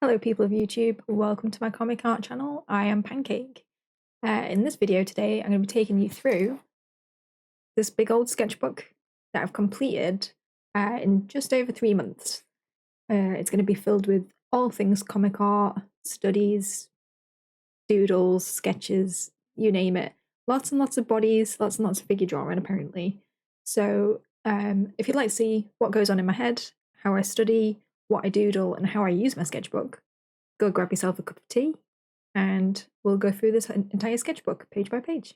Hello people of YouTube, welcome to my comic art channel. I am Pancake. In this video today, I'm going to be taking you through this big old sketchbook that I've completed in just over 3 months. It's going to be filled with all things comic art, studies, doodles, sketches, you name it. Lots and lots of bodies, lots and lots of figure drawing apparently. So if you'd like to see what goes on in my head, how I study, what I doodle, and how I use my sketchbook, go grab yourself a cup of tea and we'll go through this entire sketchbook page by page.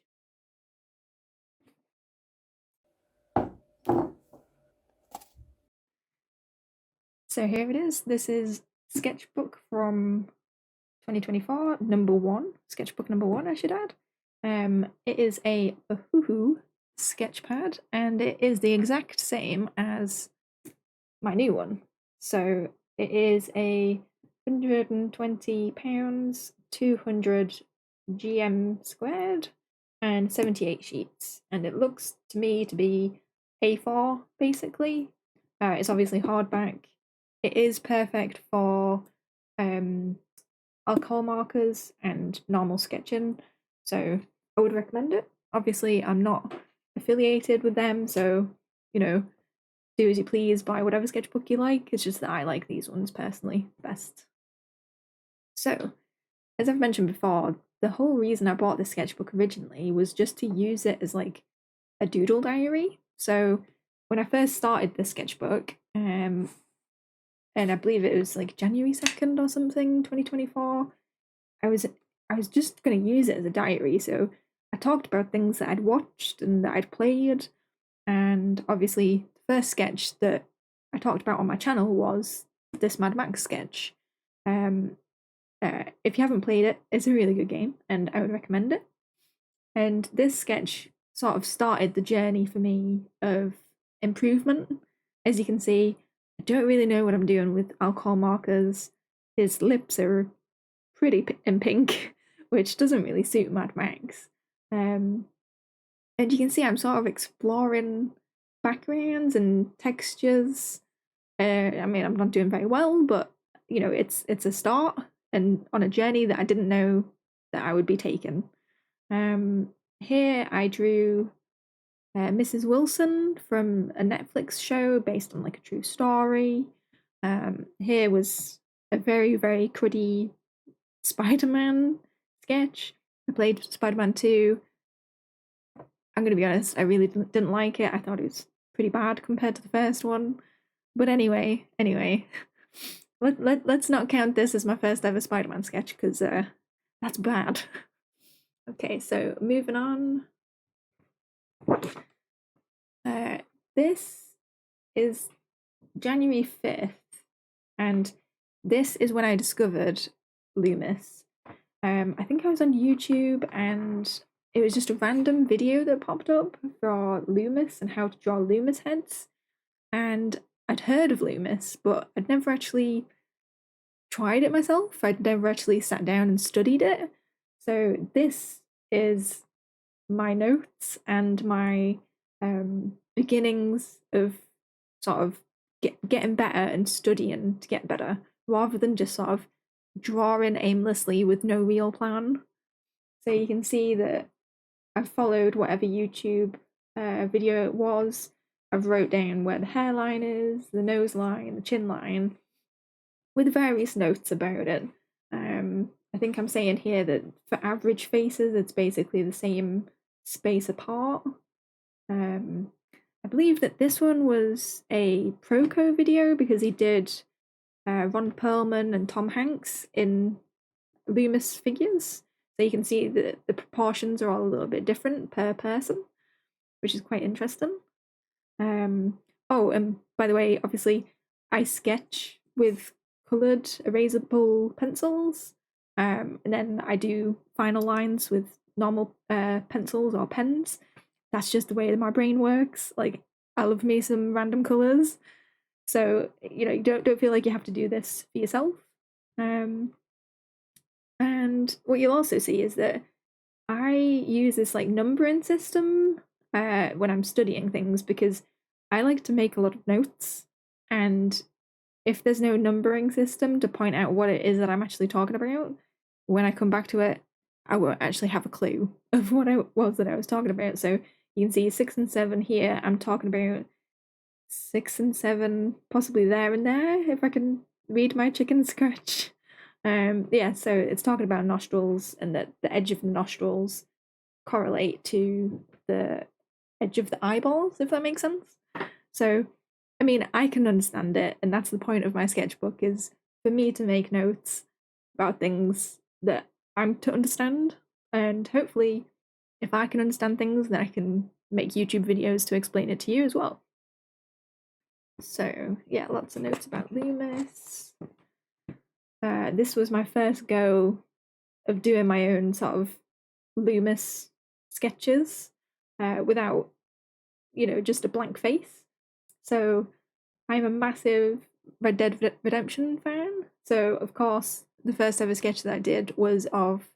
So here it is. This is sketchbook from 2024, number 1. Sketchbook number 1, I should add. It is a Hoo sketchpad, and it is the exact same as my new one. So it is a £120, 200 GM squared, and 78 sheets. And it looks to me to be A4 basically. It's obviously hardback. It is perfect for alcohol markers and normal sketching, so I would recommend it. Obviously, I'm not affiliated with them, so do as you please, buy whatever sketchbook you like. It's just that I like these ones personally best. So, as I've mentioned before, the whole reason I bought this sketchbook originally was just to use it as like a doodle diary. So when I first started this sketchbook, and I believe it was like January 2nd or something, 2024, I was just going to use it as a diary. So I talked about things that I'd watched and that I'd played, and obviously the first sketch that I talked about on my channel was this Mad Max sketch. If you haven't played it, it's a really good game and I would recommend it. And this sketch sort of started the journey for me of improvement. As you can see, I don't really know what I'm doing with alcohol markers. His lips are pretty in pink, which doesn't really suit Mad Max. And you can see I'm sort of exploring backgrounds and textures. I mean, I'm not doing very well, but it's a start and on a journey that I didn't know that I would be taking. Here I drew Mrs. Wilson from a Netflix show based on like a true story. Here was a very, very cruddy Spider-Man sketch. I played Spider-Man 2. I'm going to be honest, I really didn't like it. I thought it was pretty bad compared to the first one. But anyway, let's not count this as my first ever Spider-Man sketch, because that's bad. Okay, so moving on. This is January 5th, and this is when I discovered Loomis. I think I was on YouTube and it was just a random video that popped up for Loomis and how to draw Loomis heads. And I'd heard of Loomis, but I'd never actually tried it myself. I'd never actually sat down and studied it. So this is my notes and my beginnings of sort of getting better and studying to get better, rather than just sort of drawing aimlessly with no real plan. So you can see that I've followed whatever YouTube video it was. I've wrote down where the hairline is, the nose line, the chin line, with various notes about it. I think I'm saying here that for average faces, it's basically the same space apart. I believe that this one was a Proco video because he did Ron Perlman and Tom Hanks in Loomis figures. So you can see that the proportions are all a little bit different per person, which is quite interesting. Oh, and by the way, obviously, I sketch with coloured erasable pencils, and then I do final lines with normal pencils or pens. That's just the way that my brain works. Like, I love me some random colours, so you don't feel like you have to do this for yourself. And what you'll also see is that I use this like numbering system when I'm studying things, because I like to make a lot of notes, and if there's no numbering system to point out what it is that I'm actually talking about, when I come back to it, I won't actually have a clue of what I was that I was talking about. So you can see 6 and 7 here. I'm talking about 6 and 7, possibly there and there, if I can read my chicken scratch. Yeah, so it's talking about nostrils and that the edge of the nostrils correlate to the edge of the eyeballs, if that makes sense. So, I mean, I can understand it, and that's the point of my sketchbook, is for me to make notes about things that I'm to understand, and hopefully, if I can understand things, then I can make YouTube videos to explain it to you as well. So, yeah, lots of notes about Loomis. This was my first go of doing my own sort of Loomis sketches without, just a blank face. So I'm a massive Red Dead Redemption fan. So, of course, the first ever sketch that I did was of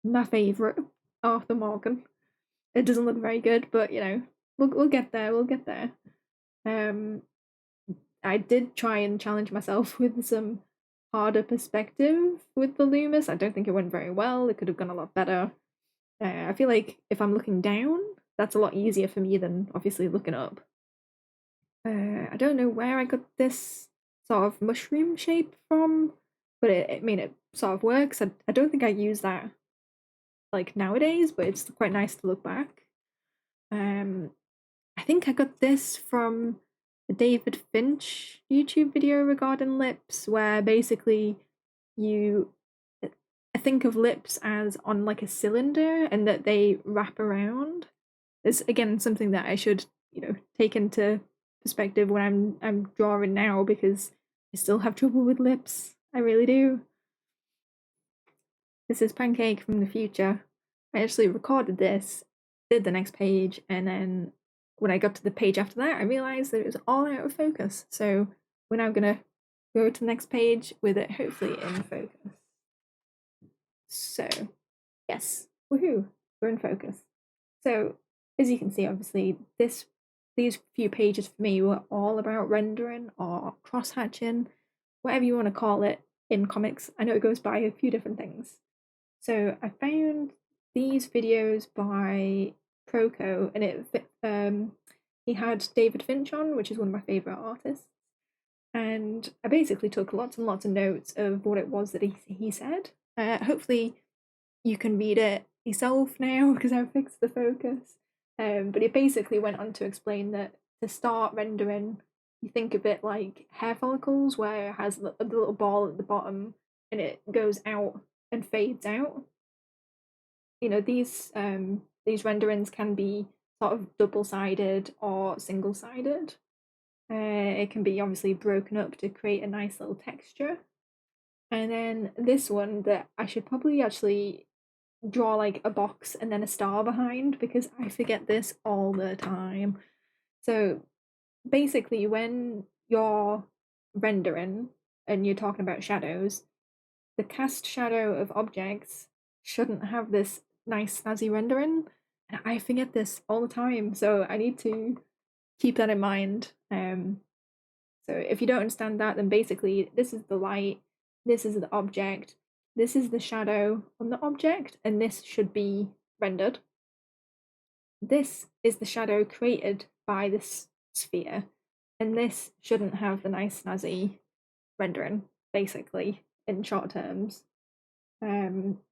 my favourite, Arthur Morgan. It doesn't look very good, but we'll get there. We'll get there. I did try and challenge myself with some harder perspective with the Loomis. I don't think it went very well. It could have gone a lot better. I feel like if I'm looking down, that's a lot easier for me than obviously looking up. I don't know where I got this sort of mushroom shape from, but it sort of works. I don't think I use that like nowadays, but it's quite nice to look back. I think I got this from a David Finch YouTube video regarding lips, where basically you think of lips as on like a cylinder and that they wrap around. It's again something that I should, take into perspective when I'm drawing now, because I still have trouble with lips. I really do. This is Pancake from the future. I actually recorded this, did the next page, and then when I got to the page after that, I realised that it was all out of focus. So we're now gonna go to the next page with it hopefully in focus. So, yes, woohoo, we're in focus. So, as you can see, obviously, these few pages for me were all about rendering or cross-hatching, whatever you want to call it in comics. I know it goes by a few different things. So I found these videos by Proco, and he had David Finch on, which is one of my favourite artists. And I basically took lots and lots of notes of what it was that he said. Hopefully you can read it yourself now because I've fixed the focus. But it basically went on to explain that to start rendering, you think of it like hair follicles, where it has the little ball at the bottom and it goes out and fades out. These renderings can be sort of double-sided or single-sided. It can be obviously broken up to create a nice little texture. And then this one that I should probably actually draw like a box and then a star behind, because I forget this all the time. So basically, when you're rendering and you're talking about shadows, the cast shadow of objects shouldn't have this nice snazzy rendering, and I forget this all the time, so I need to keep that in mind. So if you don't understand that, then basically this is the light, this is the object, this is the shadow on the object, and this should be rendered. This is the shadow created by this sphere, and this shouldn't have the nice snazzy rendering, basically, in short terms.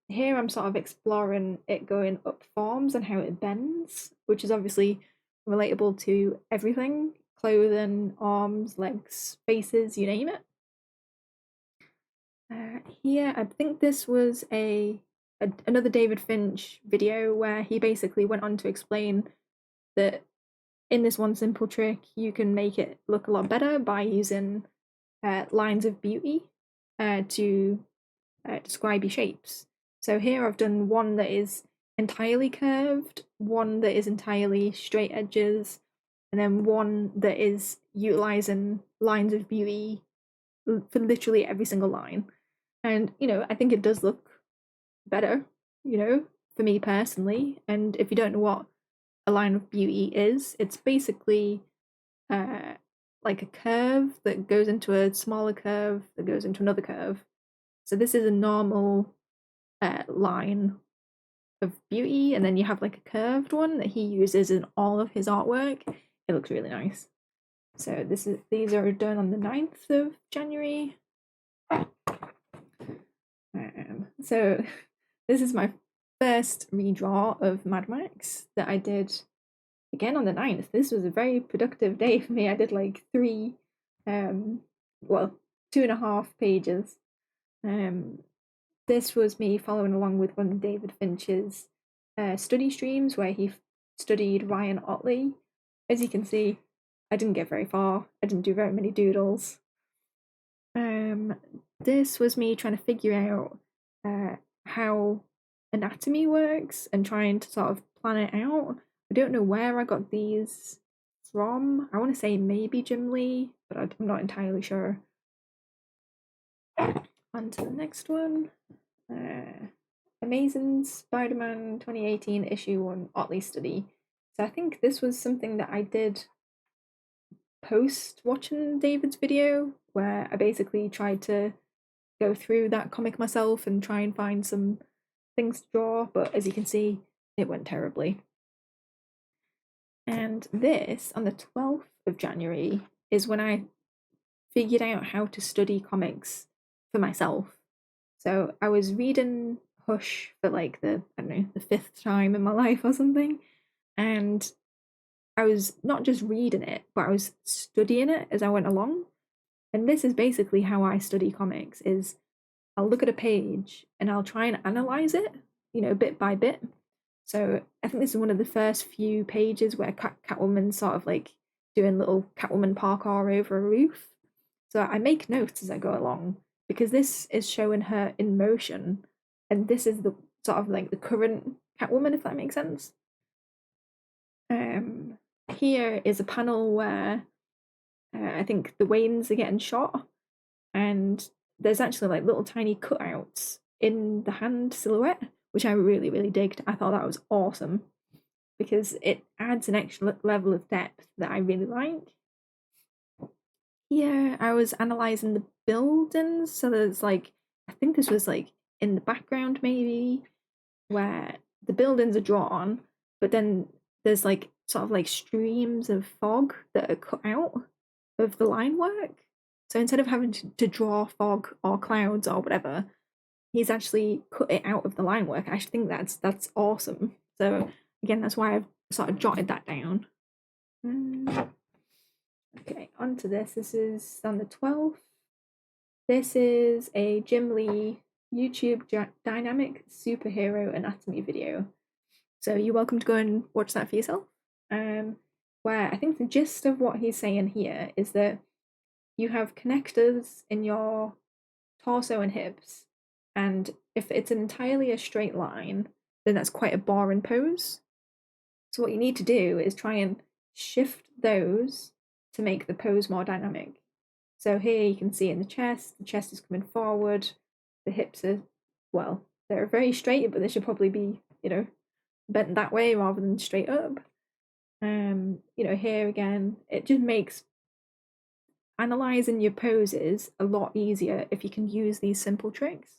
Here I'm sort of exploring it going up forms and how it bends, which is obviously relatable to everything: clothing, arms, legs, faces, you name it. Here, I think this was another David Finch video where he basically went on to explain that in this one simple trick, you can make it look a lot better by using lines of beauty to describe your shapes. So here I've done one that is entirely curved, one that is entirely straight edges, and then one that is utilizing lines of beauty for literally every single line. And, I think it does look better, for me personally. And if you don't know what a line of beauty is, it's basically like a curve that goes into a smaller curve that goes into another curve. So this is a normal line of beauty, and then you have like a curved one that he uses in all of his artwork. It looks really nice. So these are done on the 9th of January. So this is my first redraw of Mad Max that I did again on the 9th. This was a very productive day for me. I did like 2.5 pages. This was me following along with one of David Finch's study streams where he studied Ryan Ottley. As you can see, I didn't get very far. I didn't do very many doodles. This was me trying to figure out how anatomy works and trying to sort of plan it out. I don't know where I got these from. I want to say maybe Jim Lee, but I'm not entirely sure. On to the next one. Amazing Spider-Man 2018 issue 1 Otley study. So I think this was something that I did post watching David's video, where I basically tried to go through that comic myself and try and find some things to draw, but as you can see, it went terribly. And this, on the 12th of January, is when I figured out how to study comics for myself. So I was reading Hush for like the 5th time in my life or something, and I was not just reading it, but I was studying it as I went along. And this is basically how I study comics: is I'll look at a page and I'll try and analyze it, bit by bit. So I think this is one of the first few pages where Catwoman's sort of like doing little Catwoman parkour over a roof. So I make notes as I go along because this is showing her in motion, and this is the sort of like the current Catwoman, if that makes sense. Here is a panel where I think the Waynes are getting shot, and there's actually like little tiny cutouts in the hand silhouette, which I really, really digged. I thought that was awesome because it adds an extra level of depth that I really like. Here, I was analysing the buildings, so there's like, I think this was like in the background maybe, where the buildings are drawn, but then there's like sort of like streams of fog that are cut out of the line work. So instead of having to draw fog or clouds or whatever, he's actually cut it out of the line work. I think that's awesome. So again, that's why I've sort of jotted that down. Okay, on to this. This is on the 12th. This is a Jim Lee YouTube dynamic superhero anatomy video. So you're welcome to go and watch that for yourself. Where I think the gist of what he's saying here is that you have connectors in your torso and hips, and if it's entirely a straight line, then that's quite a boring pose. So what you need to do is try and shift those to make the pose more dynamic. So here you can see in the chest is coming forward, the hips are, well, they're very straight, but they should probably be, bent that way rather than straight up. Here again, it just makes analysing your poses a lot easier if you can use these simple tricks.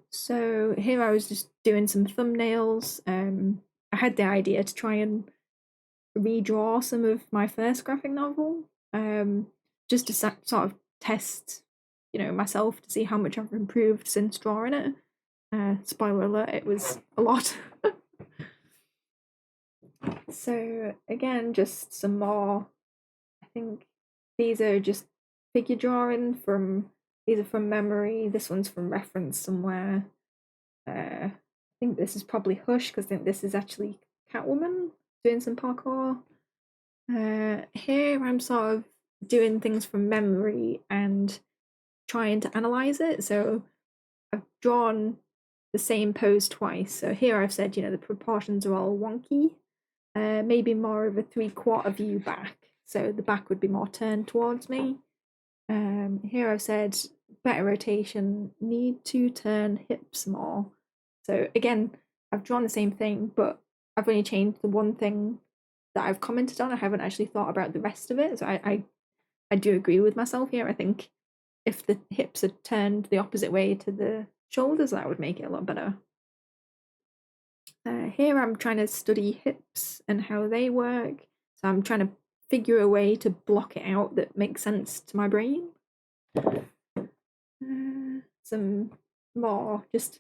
So here I was just doing some thumbnails. I had the idea to try and redraw some of my first graphic novel, just to sort of test, myself to see how much I've improved since drawing it. Spoiler alert, it was a lot. So again, just some more, I think these are just figure drawing these are from memory, this one's from reference somewhere. I think this is probably Hush, because I think this is actually Catwoman doing some parkour. Here I'm sort of doing things from memory and trying to analyze it. So I've drawn the same pose twice. So here I've said, the proportions are all wonky. Maybe more of a 3/4 view back. So the back would be more turned towards me. Here I've said better rotation, need to turn hips more. So again, I've drawn the same thing, but I've only changed the one thing that I've commented on. I haven't actually thought about the rest of it. So I I do agree with myself here. I think if the hips are turned the opposite way to the shoulders, that would make it a lot better. Here I'm trying to study hips and how they work. So I'm trying to figure a way to block it out that makes sense to my brain. Some more just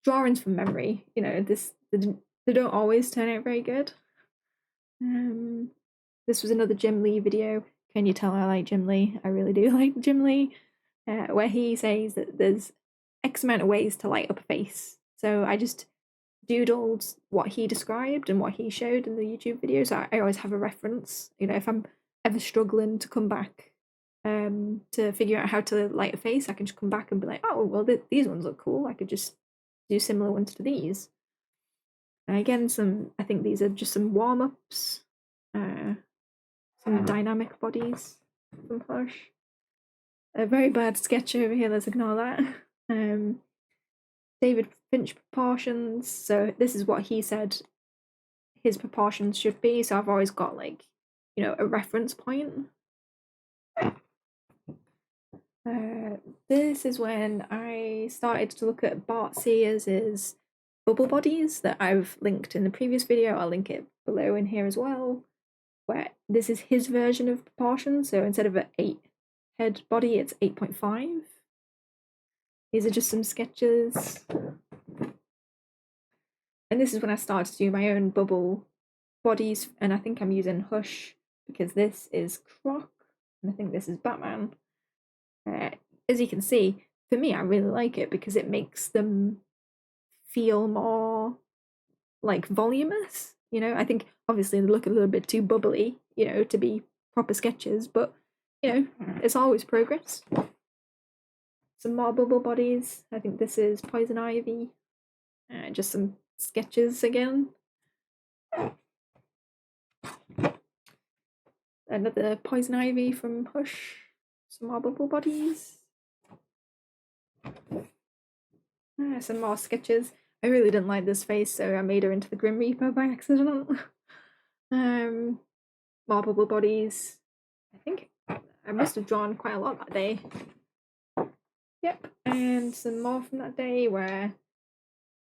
drawings from memory. You know, they don't always turn out very good. This was another Jim Lee video. Can you tell I like Jim Lee? I really do like Jim Lee, where he says that there's X amount of ways to light up a face. So I just doodled what he described and what he showed in the YouTube videos. So I always have a reference. You know, if I'm ever struggling to come back to figure out how to light a face, I can just come back and be like, oh, well, these ones look cool. I could just do similar ones to these. And again, I think these are just some warm-ups, some dynamic bodies from Hush. A very bad sketch over here, let's ignore that. David Finch proportions, so this is what he said his proportions should be, so I've always got, like, you know, a reference point. This is when I started to look at Bart Sears's bubble bodies that I've linked in the previous video. I'll link it below in here as well, where this is his version of proportion. So instead of an 8 head body, it's 8.5. These are just some sketches. And this is when I started to do my own bubble bodies, and I think I'm using Hush because this is Croc, and I think this is Batman. As you can see, for me, I really like it because it makes them feel more like voluminous. You know, I think obviously they look a little bit too bubbly, you know, to be proper sketches, but you know, it's always progress. Some more bubble bodies. I think this is Poison Ivy. Just some sketches again. Another Poison Ivy from Hush. Some more bubble bodies. Some more sketches. I really didn't like this face, so I made her into the Grim Reaper by accident. More bubble bodies. I think I must have drawn quite a lot that day. Yep, and some more from that day where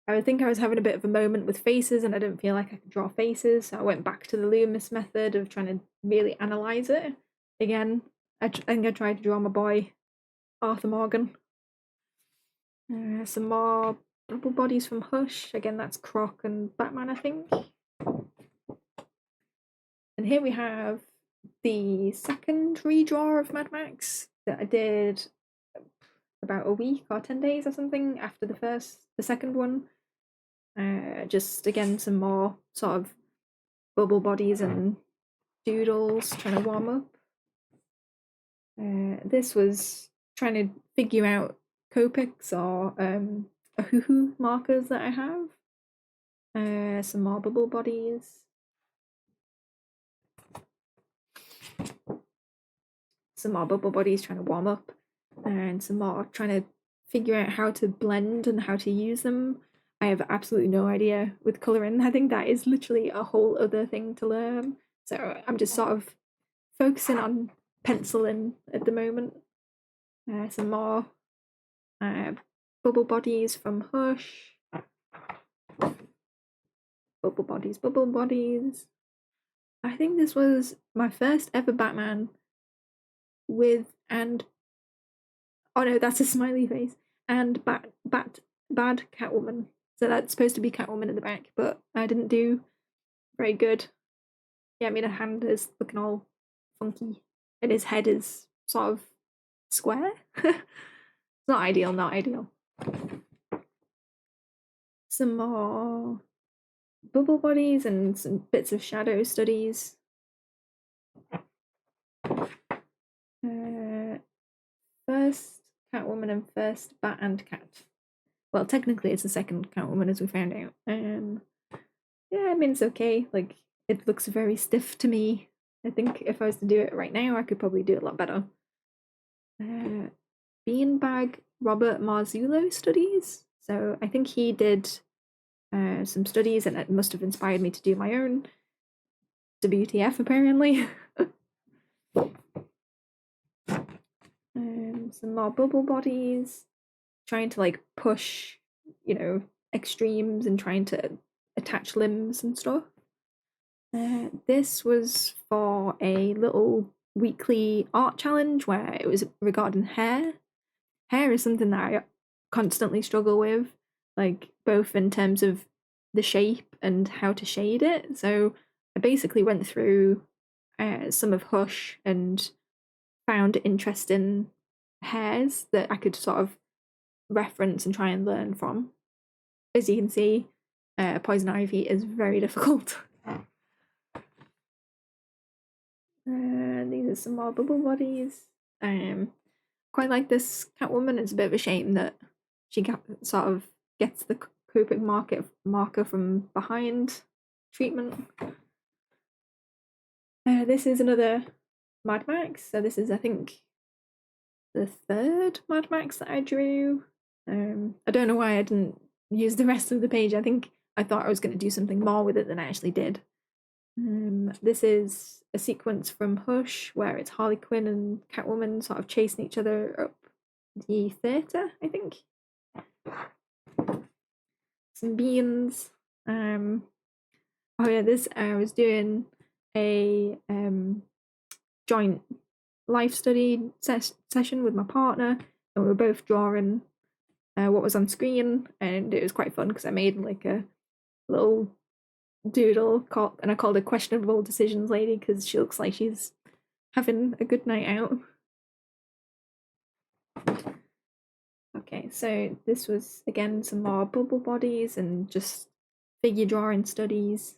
I think I was having a bit of a moment with faces and I didn't feel like I could draw faces, so I went back to the Loomis method of trying to really analyse it. Again, I think I tried to draw my boy, Arthur Morgan. Some more bubble bodies from Hush. Again, that's Croc and Batman, I think. And here we have the second redraw of Mad Max that I did about a week or 10 days or something after the second one. Just again, some more sort of bubble bodies and doodles trying to warm up. This was trying to figure out Copics or Ahuhu markers that I have. Some more bubble bodies. Some more bubble bodies trying to warm up. And some more trying to figure out how to blend and how to use them. I have absolutely no idea with colouring. I think that is literally a whole other thing to learn. So I'm just sort of focusing on penciling at the moment. Some more bubble bodies from Hush. Bubble bodies, bubble bodies. I think this was my first ever Batman with and oh no, that's a smiley face and bad Catwoman. So that's supposed to be Catwoman in the back, but I didn't do very good. Yeah, I mean, her hand is looking all funky, and his head is sort of square. It's not ideal, not ideal. Some more bubble bodies and some bits of shadow studies. First Catwoman and first Bat and Cat. Well, technically it's the second Catwoman, as we found out. Yeah, I mean, it's okay. Like, it looks very stiff to me. I think if I was to do it right now, I could probably do it a lot better. Beanbag Robert Marzullo studies. So I think he did some studies, and it must have inspired me to do my own. WTF, apparently. Some more bubble bodies, trying to like push, extremes and trying to attach limbs and stuff. This was for a little weekly art challenge where it was regarding hair. Hair is something that I constantly struggle with, like both in terms of the shape and how to shade it. So I basically went through some of Hush and found interesting hairs that I could sort of reference and try and learn from. As you can see, Poison Ivy is very difficult. These are some more bubble bodies. Quite like this Catwoman. It's a bit of a shame that she sort of gets the Copic marker from behind treatment. This is another Mad Max. So this is, I think, the third Mad Max that I drew. I don't know why I didn't use the rest of the page. I think I thought I was going to do something more with it than I actually did. This is a sequence from Hush where it's Harley Quinn and Catwoman sort of chasing each other up the theatre, I think. Some beans. Oh yeah, this I was doing a joint life study session with my partner, and we were both drawing what was on screen, and it was quite fun because I made like a little doodle and I called her Questionable Decisions Lady because she looks like she's having a good night out. Okay, so this was again some more bubble bodies and just figure drawing studies.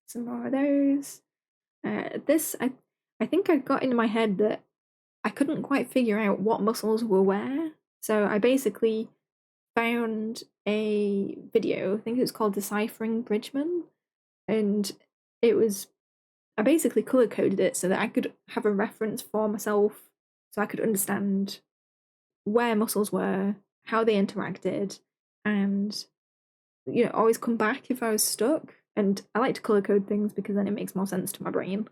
Some more of those. This I think I got into my head that I couldn't quite figure out what muscles were where, so I basically found a video, I think it was called Deciphering Bridgman, and I basically color coded it so that I could have a reference for myself, so I could understand where muscles were, how they interacted, and always come back if I was stuck. And I like to color code things because then it makes more sense to my brain.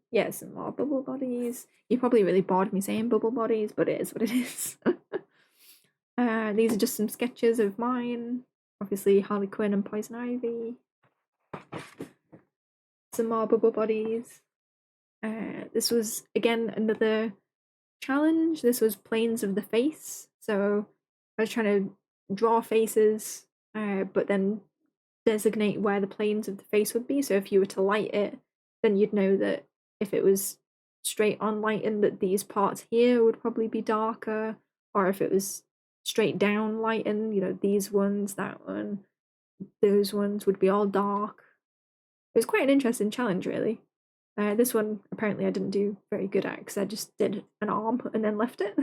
Yeah, some more bubble bodies. You probably really bored me saying bubble bodies, but it is what it is. These are just some sketches of mine. Obviously, Harley Quinn and Poison Ivy. Some more bubble bodies. This was, again, another challenge. This was planes of the face. So I was trying to draw faces, but then designate where the planes of the face would be. So if you were to light it, then you'd know that if it was straight on lighting, that these parts here would probably be darker, or if it was straight down lighting, these ones, that one, those ones would be all dark. It was quite an interesting challenge, really. This one, apparently, I didn't do very good at because I just did an arm and then left it.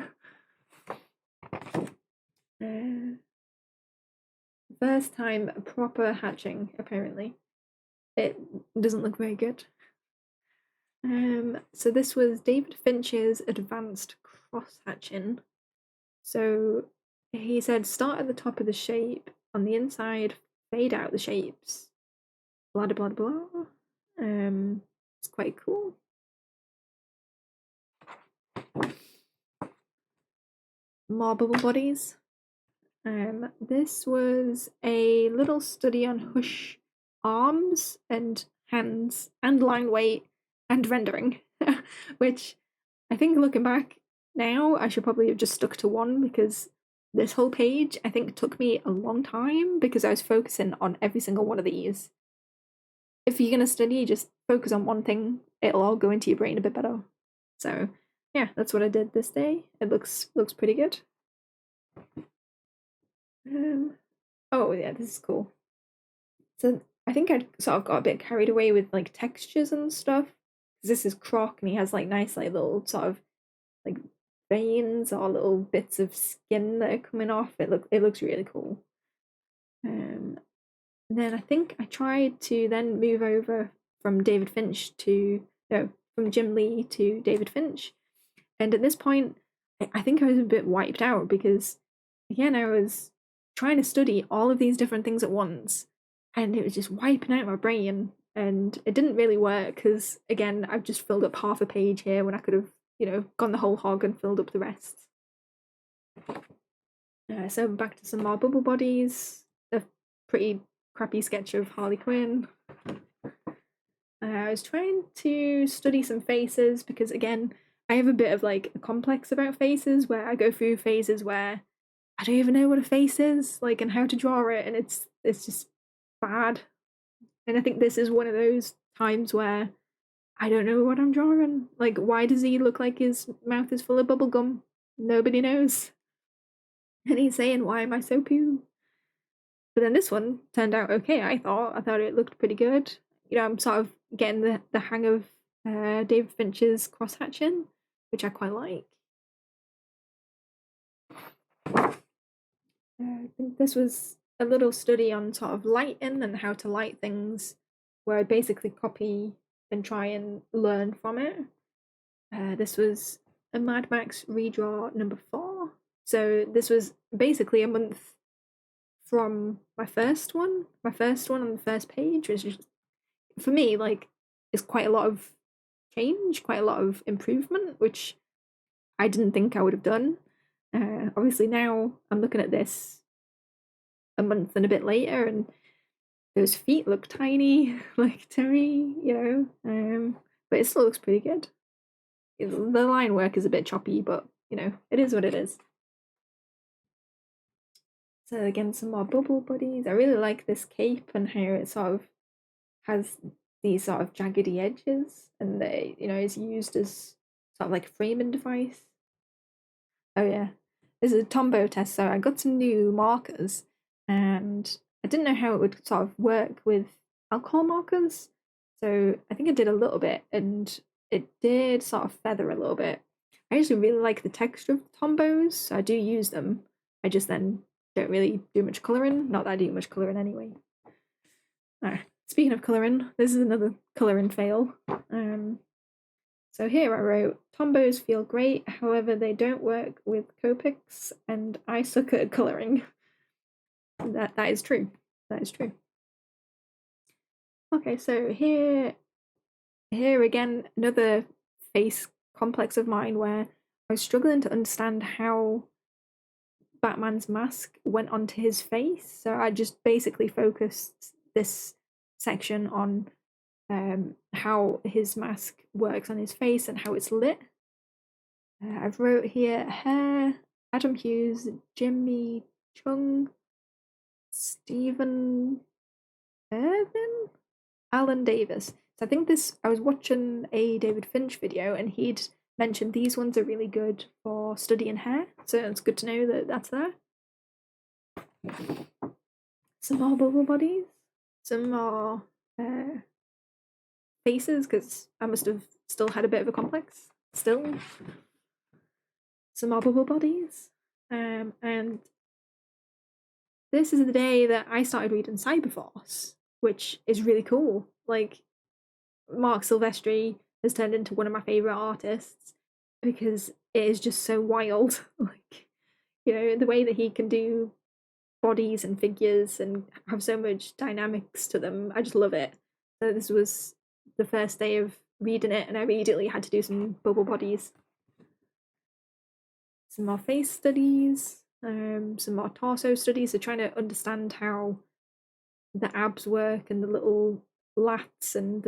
First time proper hatching, apparently. It doesn't look very good. So this was David Finch's advanced cross hatching. So he said start at the top of the shape, on the inside, fade out the shapes. Blah blah blah blah. It's quite cool. More bubble bodies. This was a little study on Hush arms and hands and line weight and rendering, which I think looking back now, I should probably have just stuck to one because this whole page I think took me a long time because I was focusing on every single one of these. If you're gonna study, just focus on one thing, it'll all go into your brain a bit better. So yeah, that's what I did this day. It looks pretty good. Oh yeah, this is cool. So I think I sort of got a bit carried away with like textures and stuff. This is Croc and he has like nice like little sort of like veins or little bits of skin that are coming off. It looks really cool. Then I think I tried to then move over from from Jim Lee to David Finch. And at this point, I think I was a bit wiped out because again I was trying to study all of these different things at once, and it was just wiping out my brain. And it didn't really work because, again, I've just filled up half a page here when I could have, gone the whole hog and filled up the rest. So back to some more bubble bodies. A pretty crappy sketch of Harley Quinn. I was trying to study some faces because, again, I have a bit of like a complex about faces where I go through phases where I don't even know what a face is, like, and how to draw it, and it's just bad. And I think this is one of those times where I don't know what I'm drawing. Like, why does he look like his mouth is full of bubble gum? Nobody knows. And he's saying, "Why am I so poo?" But then this one turned out okay. I thought it looked pretty good. I'm sort of getting the hang of David Fincher's cross hatching, which I quite like. I think this was a little study on sort of lighting and how to light things, where I basically copy and try and learn from it. This was a Mad Max redraw number 4. So this was basically a month from my first one. My first one on the first page was just, for me, like, is quite a lot of change, quite a lot of improvement, which I didn't think I would have done. Obviously now I'm looking at this a month and a bit later, and those feet look tiny, like, to me, but it still looks pretty good. The line work is a bit choppy, but it is what it is. So again, some more bubble buddies. I really like this cape and how it sort of has these sort of jaggedy edges, and they, is used as sort of like a framing device. Oh yeah, this is a Tombow test, so I got some new markers, and I didn't know how it would sort of work with alcohol markers. So I think I did a little bit, and it did sort of feather a little bit. I actually really like the texture of Tombows, so I do use them. I just then don't really do much colouring. Not that I do much colouring anyway. Speaking of colouring, this is another colouring fail. So here I wrote, Tombows feel great, however they don't work with Copics, and I suck at colouring. That is true. That is true. Okay, so here again, another face complex of mine where I was struggling to understand how Batman's mask went onto his face. So I just basically focused this section on how his mask works on his face and how it's lit. I've wrote here hair, Adam Hughes, Jimmy Chung, Stephen Irvin, Alan Davis. So I think I was watching a David Finch video and he'd mentioned these ones are really good for studying hair. So it's good to know that that's there. Some more bubble bodies, some more faces, because I must have still had a bit of a complex. Still. Some more bubble bodies. And this is the day that I started reading Cyberforce, which is really cool. Like, Mark Silvestri has turned into one of my favourite artists because it is just so wild. Like, the way that he can do bodies and figures and have so much dynamics to them. I just love it. So this was the first day of reading it, and I immediately had to do some bubble bodies. Some more face studies, some more torso studies, so trying to understand how the abs work and the little lats and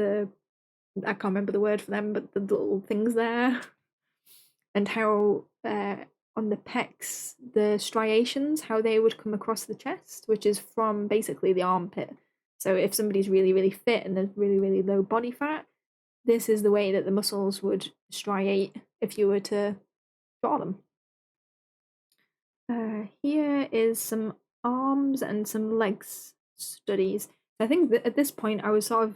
I can't remember the word for them, but the little things there, and how on the pecs, the striations, how they would come across the chest, which is from basically the armpit. So if somebody's really, really fit and there's really, really low body fat, this is the way that the muscles would striate if you were to draw them. Here is some arms and some legs studies. I think that at this point I was sort of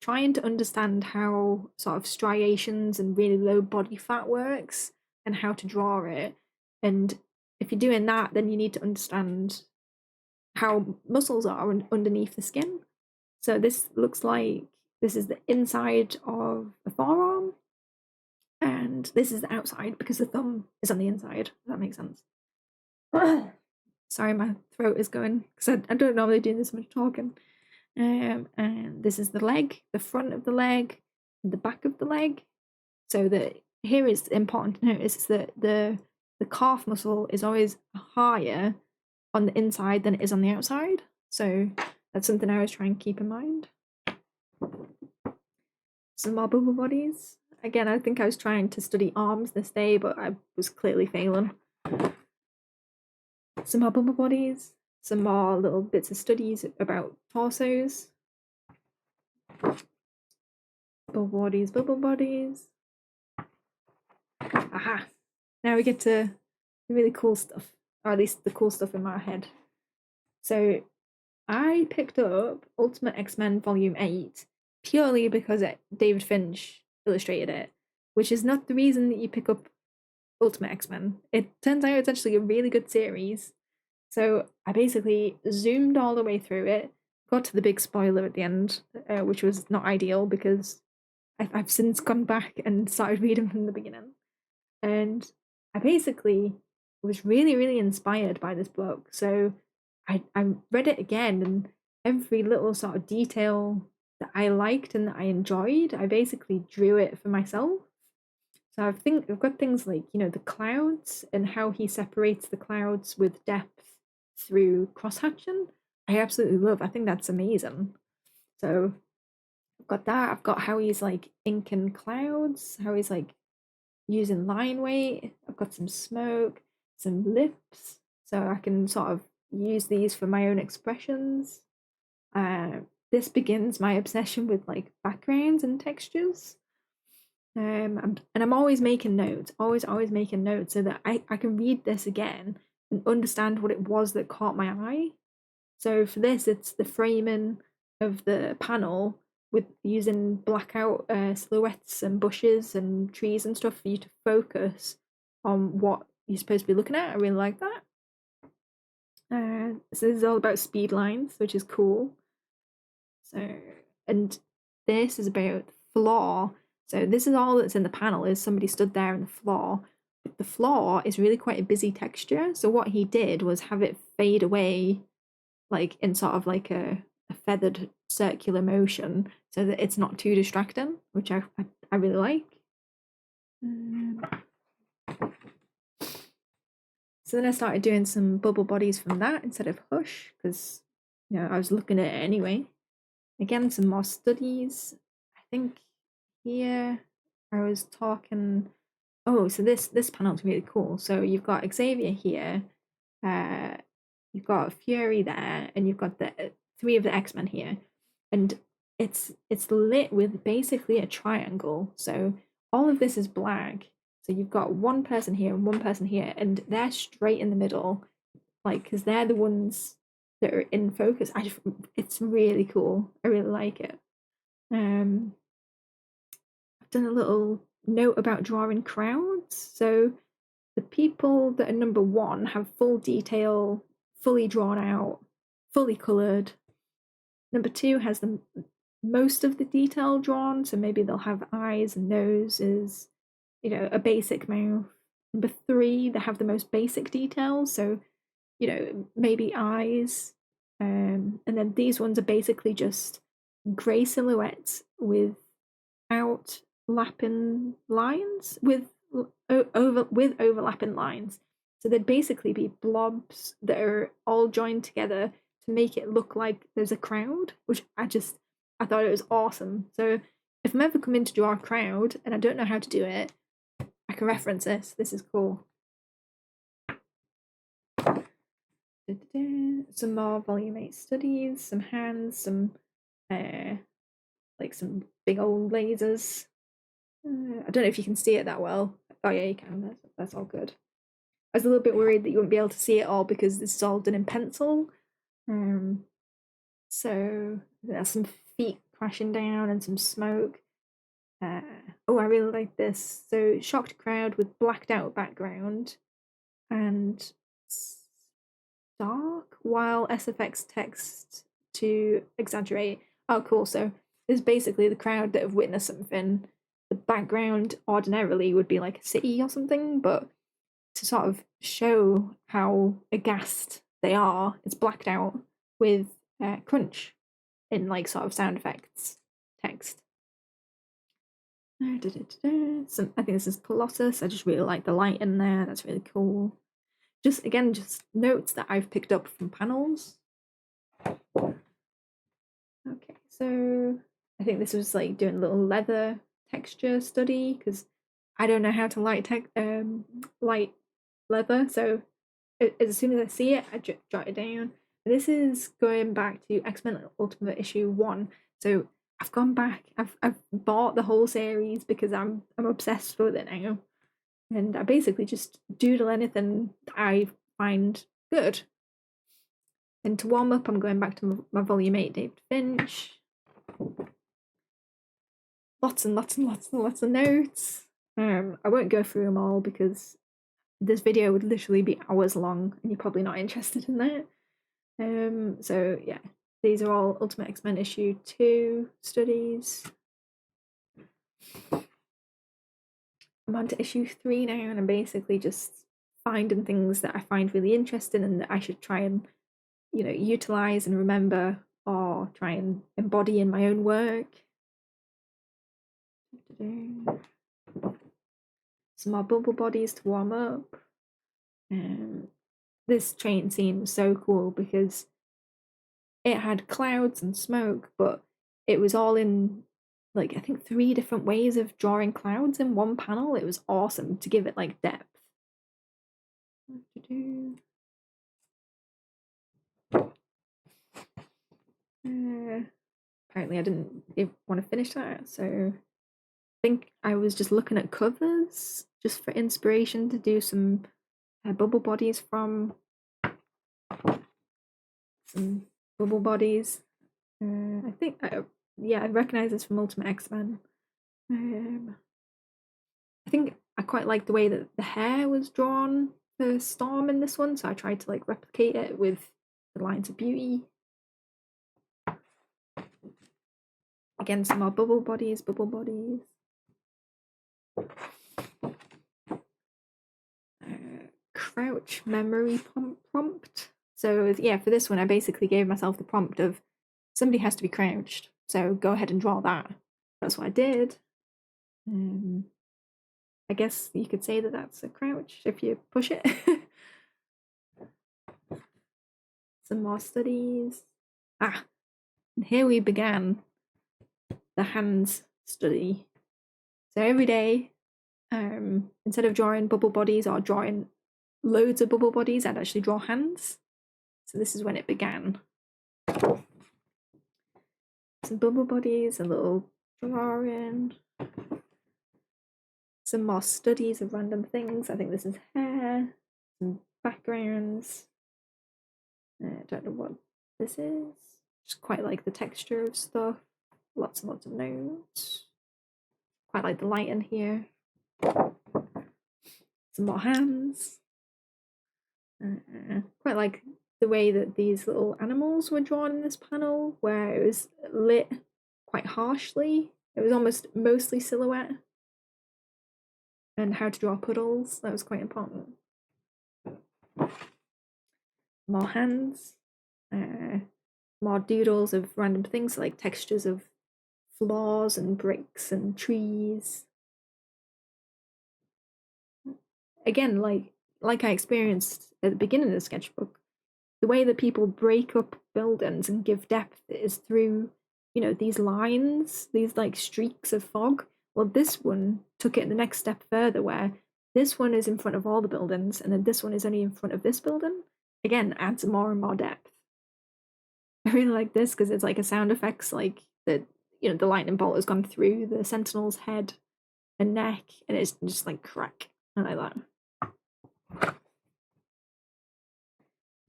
trying to understand how sort of striations and really low body fat works and how to draw it. And if you're doing that, then you need to understand how muscles are underneath the skin. So this looks like this is the inside of the forearm, and this is the outside because the thumb is on the inside. If that makes sense. Sorry, my throat is going because I don't normally do this much talking. And this is the leg, the front of the leg, and the back of the leg. So that here is important to notice that the calf muscle is always higher on the inside than it is on the outside. So that's something I always try and keep in mind. Some more bubble bodies. Again, I think I was trying to study arms this day, but I was clearly failing. Some more bubble bodies. Some more little bits of studies about torsos. Bubble bodies, bubble bodies. Aha! Now we get to the really cool stuff, or at least the cool stuff in my head. So I picked up Ultimate X-Men Volume 8 purely because David Finch illustrated it, which is not the reason that you pick up Ultimate X-Men. It turns out it's actually a really good series. So I basically zoomed all the way through it, got to the big spoiler at the end, which was not ideal because I've since gone back and started reading from the beginning. And I basically was really, really inspired by this book. So I read it again, and every little sort of detail that I liked and that I enjoyed, I basically drew it for myself. So I've got things like, the clouds and how he separates the clouds with depth through cross-hatching. I absolutely love. I think that's amazing. So I've got that. I've got how he's like inking clouds, how he's like using line weight. I've got some smoke, some lips, so I can sort of use these for my own expressions. This begins my obsession with like backgrounds and textures. And I'm always making notes, always making notes so that I can read this again and understand what it was that caught my eye. So for this, it's the framing of the panel with using blackout silhouettes and bushes and trees and stuff for you to focus on what you're supposed to be looking at. I really like that. So this is all about speed lines, which is cool. So, and this is about the floor. So this is all that's in the panel is somebody stood there in the floor. But the floor is really quite a busy texture. So what he did was have it fade away like in sort of like a feathered circular motion so that it's not too distracting, which I really like. So then I started doing some bubble bodies from that instead of Hush because I was looking at it anyway. Again, some more studies. I think here I was talking. Oh, so this panel's really cool. So you've got Xavier here, you've got Fury there, and you've got the three of the X-Men here, and it's lit with basically a triangle. So all of this is black. So you've got one person here and one person here, and they're straight in the middle, like because they're the ones that are in focus. It's really cool. I really like it. I've done a little note about drawing crowds. So the people that are number one have full detail, fully drawn out, fully coloured. Number two has most of the detail drawn, so maybe they'll have eyes and noses, a basic mouth. Number three, they have the most basic details, so maybe eyes. And then these ones are basically just grey silhouettes without lapping lines, with overlapping lines. So they'd basically be blobs that are all joined together to make it look like there's a crowd, which I thought it was awesome. So if I'm ever coming to draw a crowd and I don't know how to do it, I can reference this. This is cool. Some more volume 8 studies, some hands, some like some big old lasers. I don't know if you can see it that well. Oh yeah, you can. That's all good. I was a little bit worried that you wouldn't be able to see it all because this is all done in pencil. So there's some feet crashing down and some smoke. Oh, I really like this. So shocked crowd with blacked out background and dark while SFX text to exaggerate. Oh, cool. So this is basically the crowd that have witnessed something. The background ordinarily would be like a city or something, but to sort of show how aghast they are, it's blacked out with crunch in like sort of sound effects text. So I think this is Colossus. I just really like the light in there. That's really cool. Just again, just notes that I've picked up from panels. Okay, so I think this was like doing a little leather texture study because I don't know how to light leather. So as soon as I see it, I jot it down. This is going back to X-Men Ultimate Issue 1. So I've gone back. I've bought the whole series because I'm obsessed with it now, and I basically just doodle anything I find good. And to warm up, I'm going back to my Volume 8 David Finch. Lots and lots and lots and lots of notes. I won't go through them all because this video would literally be hours long and you're probably not interested in that. So yeah, these are all Ultimate X-Men issue 2 studies. I'm on to issue 3 now, and I'm basically just finding things that I find really interesting and that I should try and, you know, utilize and remember or try and embody in my own work. Some more bubble bodies to warm up. This train scene was so cool because it had clouds and smoke, but it was all in like I think 3 different ways of drawing clouds in one panel. It was awesome to give it like depth. Apparently I didn't want to finish that, so I think I was just looking at covers just for inspiration to do some bubble bodies from. Some bubble bodies. I think I recognize this from Ultimate X-Men. I think I quite like the way that the hair was drawn for Storm in this one, so I tried to like replicate it with the lines of beauty. Again, some more bubble bodies. Crouch memory prompt. So yeah, for this one, I basically gave myself the prompt of somebody has to be crouched, so go ahead and draw that. That's what I did. I guess you could say that that's a crouch if you push it. Some more studies. And here we began the hands study. So every day, instead of drawing bubble bodies or drawing loads of bubble bodies, I'd actually draw hands. So this is when it began. Some bubble bodies, a little drawing. Some more studies of random things. I think this is hair. Some backgrounds. I don't know what this is. Just quite like the texture of stuff. Lots and lots of notes. Quite like the light in here. Some more hands. Quite like the way that these little animals were drawn in this panel, where it was lit quite harshly. It was almost mostly silhouette. And how to draw puddles, that was quite important. More hands. More doodles of random things like textures of floors and bricks and trees. Again, like I experienced at the beginning of the sketchbook, the way that people break up buildings and give depth is through, you know, these lines, these like streaks of fog. Well, this one took it the next step further, where this one is in front of all the buildings, and then this one is only in front of this building. Again, adds more and more depth. I really like this because it's like a sound effects, like the the lightning bolt has gone through the Sentinel's head and neck, and it's just like crack. I like that.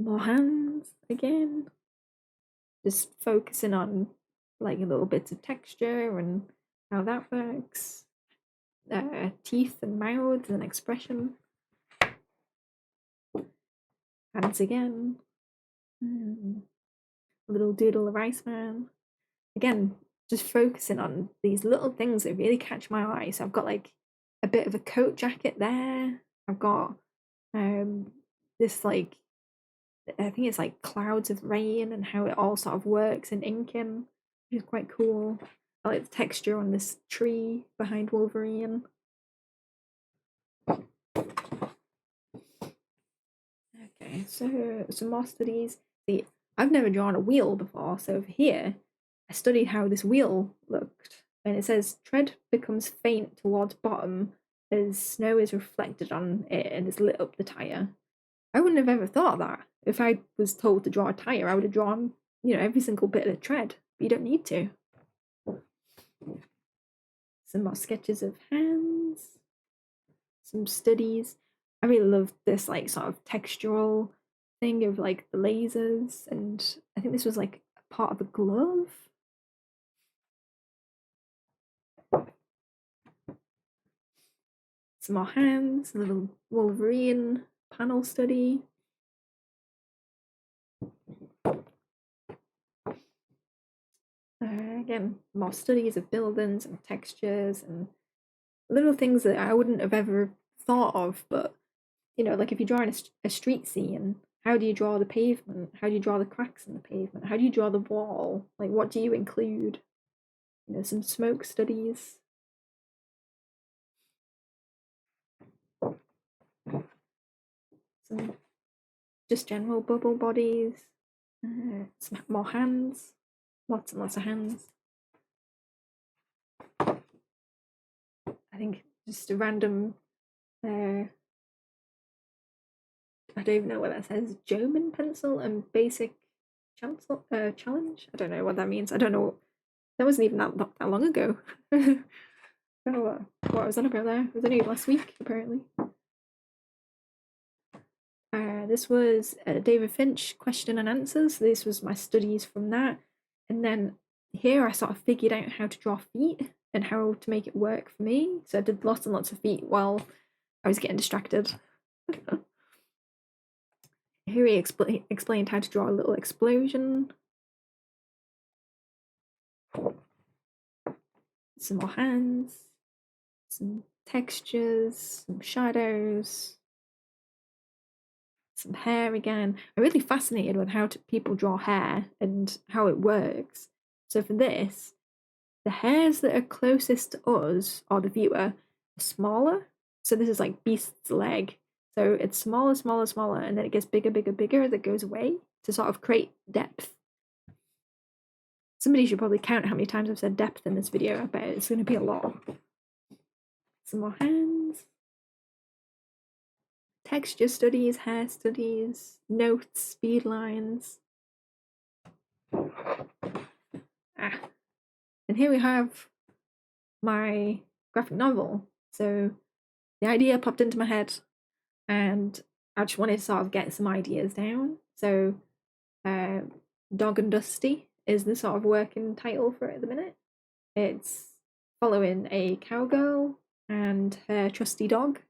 More hands again. Just focusing on like little bits of texture and how that works. Teeth and mouths and expression. Hands again. A little doodle of Iceman. Again, just focusing on these little things that really catch my eye. So I've got like a bit of a coat jacket there. I've got this like, I think it's like clouds of rain and how it all sort of works in inking. is quite cool. I like the texture on this tree behind Wolverine. Okay, so some more studies. See, I've never drawn a wheel before, so over here I studied how this wheel looked, and it says tread becomes faint towards bottom as snow is reflected on it and is lit up the tire. I wouldn't have ever thought of that. If I was told to draw a tire, I would have drawn, every single bit of tread. But you don't need to. Some more sketches of hands, some studies. I really love this like sort of textural thing of like the lasers, and I think this was like a part of a glove. Some more hands, a little Wolverine panel study. Again, more studies of buildings and textures and little things that I wouldn't have ever thought of. But like if you're drawing a street scene, how do you draw the pavement? How do you draw the cracks in the pavement? How do you draw the wall? Like, what do you include? Some smoke studies. Some just general bubble bodies. Some more hands. Lots and lots of hands. I think just a random I don't even know what that says. German pencil and basic challenge. I don't know what that means. I don't know. That wasn't even that long ago. I don't know what was on about there. It was only last week, apparently. This was David Finch question and answers. So this was my studies from that. And then here I sort of figured out how to draw feet and how to make it work for me. So I did lots and lots of feet while I was getting distracted. Here he explained how to draw a little explosion. Some more hands, some textures, some shadows, some hair again. I'm really fascinated with how people draw hair and how it works. So for this, the hairs that are closest to us, or the viewer, are smaller. So this is like Beast's leg. So it's smaller, smaller, smaller, and then it gets bigger, bigger, bigger as it goes away to sort of create depth. Somebody should probably count how many times I've said depth in this video. I bet it's going to be a lot. Some more hands. Texture studies, hair studies, notes, speed lines. And here we have my graphic novel. So the idea popped into my head and I just wanted to sort of get some ideas down. So Dog and Dusty is the sort of working title for it at the minute. It's following a cowgirl and her trusty dog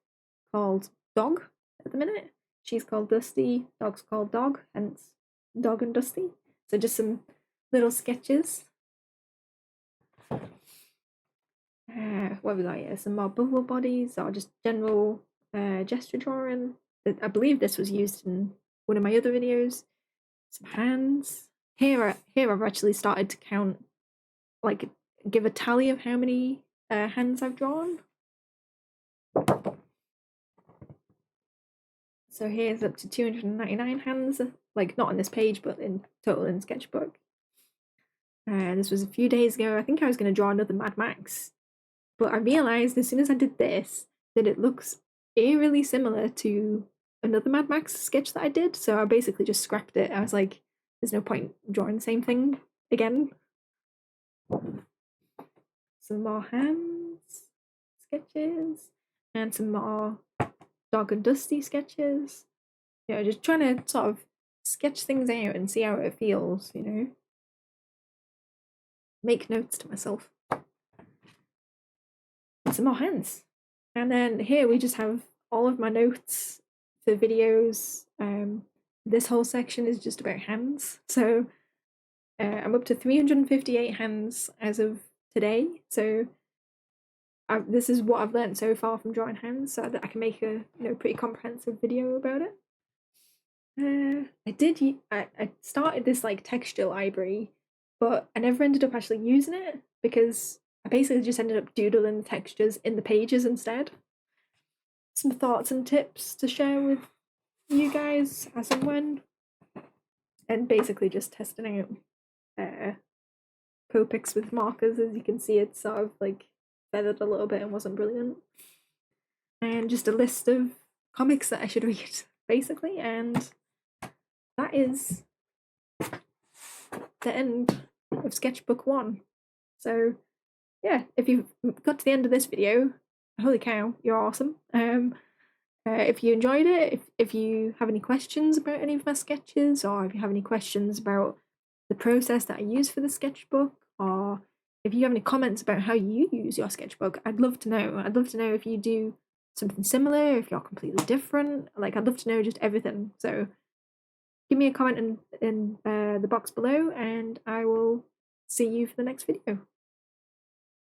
called Dog at the minute. She's called Dusty, dog's called Dog, hence Dog and Dusty. So just some little sketches. What have we got here? Some more bubble bodies or just general gesture drawing. I believe this was used in one of my other videos. Some hands. Here I've actually started to count, like give a tally of how many hands I've drawn. So here's up to 299 hands, like not on this page, but in total in Sketchbook. This was a few days ago. I think I was going to draw another Mad Max, but I realised as soon as I did this that it looks eerily similar to another Mad Max sketch that I did, so I basically just scrapped it. I was like, there's no point drawing the same thing again. Some more hands sketches and some more Dog and Dusty sketches. Just trying to sort of sketch things out and see how it feels, Make notes to myself. And some more hands. And then here we just have all of my notes for videos. This whole section is just about hands. So I'm up to 358 hands as of today. So this is what I've learned so far from drawing hands, so that I can make a pretty comprehensive video about it. I started this like texture library but I never ended up actually using it because I basically just ended up doodling the textures in the pages instead. Some thoughts and tips to share with you guys as and when, and basically just testing out Copics with markers. As you can see, it's sort of like feathered a little bit and wasn't brilliant. And just a list of comics that I should read, basically, and that is the end of Sketchbook 1. So yeah, if you've got to the end of this video, holy cow, you're awesome. If you enjoyed it, if you have any questions about any of my sketches, or if you have any questions about the process that I use for the sketchbook, or if you have any comments about how you use your sketchbook, I'd love to know. I'd love to know if you do something similar, if you're completely different. Like, I'd love to know just everything. So give me a comment in the box below, and I will see you for the next video.